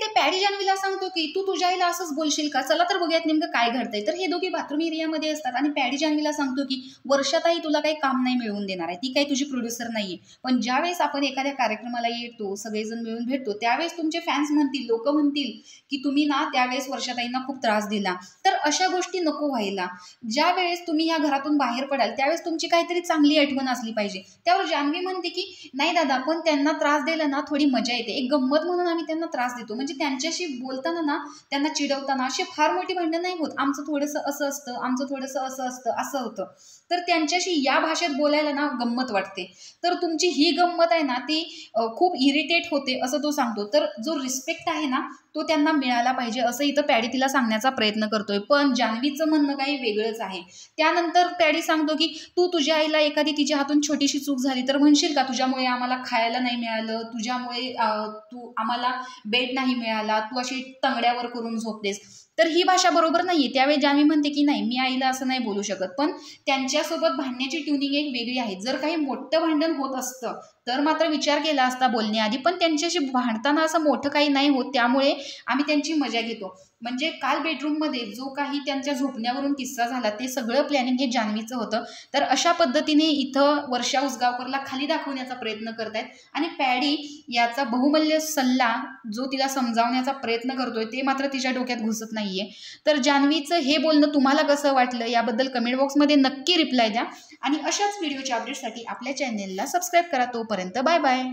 इकडे पॅडी जान्हवीला सांगतो की तू तुझ्या आईला असंच बोलशील का, चला तर बघूयात नेमकं काय घडतंय. तर हे दोघे बाथरूम एरियामध्ये असतात आणि पॅडी जान्हवीला सांगतो की वर्षाताई तुला काही काम नाही मिळवून देणार आहे, ती काही तुझी प्रोड्युसर नाहीये, पण ज्यावेळेस आपण एखाद्या कार्यक्रमाला येतो सगळेजण मिळून भेटतो त्यावेळेस तुमचे फॅन्स म्हणतील, लोक म्हणतील की तुम्ही ना त्यावेळेस वर्षाताईंना खूप त्रास दिला. तर अशा गोष्टी नको व्हायला. ज्या वेळेस तुम्ही या घरातून बाहेर पडाल त्यावेळेस तुमची काहीतरी चांगली आठवण असली पाहिजे. त्यावर जान्हवी म्हणते की नाही दादा, पण त्यांना त्रास द्यायला ना थोडी मजा येते, एक गंमत म्हणून आम्ही त्यांना त्रास देतो. म्हणजे त्यांच्याशी बोलताना ना, त्यांना चिडवताना अशी फार मोठी भांडण नाही होत, आमचं थोडंसं असं असतं, आमचं थोडंसं असं असतं, असं होतं. तर त्यांच्याशी या भाषेत बोलायला ना गंमत वाटते. तर तुमची ही गंमत आहे ना ती खूप इरिटेट होते असं तो सांगतो. तर जो रिस्पेक्ट आहे ना तो त्यांना मिळाला पाहिजे असं इथं पॅडी तिला सांगण्याचा प्रयत्न करतोय. पण जान्हवीचं म्हणणं काही वेगळंच आहे. त्यानंतर पॅडी सांगतो की तू तुझ्या आईला एखादी तिच्या हातून छोटीशी चूक झाली तर म्हणशील का तुझ्यामुळे आम्हाला खायला नाही मिळालं, तुझ्यामुळे तू आम्हाला बेड नाही मिळाला, तू अशी तंगड्यावर करून झोपतेस. तर ही भाषा बरोबर नाहीये. त्यावेळी जान्हवी म्हणते की नाही, मी आईला असं नाही बोलू शकत. पण त्यांच्यासोबत भांडण्याची ट्युनिंग एक वेगळी आहे. जर काही मोठं भांडण होत असतं तर मात्र विचार केला असता बोलण्याआधी, पण त्यांच्याशी भांडताना असं मोठं काही नाही होत, त्यामुळे आम्ही त्यांची मजा घेतो. म्हणजे काल बेडरूममध्ये जो काही त्यांच्या झोपण्यावरून किस्सा झाला ते सगळं प्लॅनिंग हे जान्हवीचं होतं. तर अशा पद्धतीने इथं वर्षा उसगावकरला खाली दाखवण्याचा प्रयत्न करतायत आणि पॅडी याचा बहुमूल्य सल्ला जो तिला समजावण्याचा प्रयत्न करतोय ते मात्र तिच्या डोक्यात घुसत नाहीये. तर जान्हवीचं हे बोलणं तुम्हाला कसं वाटलं याबद्दल कमेंट बॉक्समध्ये नक्की रिप्लाय द्या आणि अशाच व्हिडिओच्या अपडेटसाठी आपल्या चॅनेलला सबस्क्राईब करा. तोपर्यंत बाय बाय.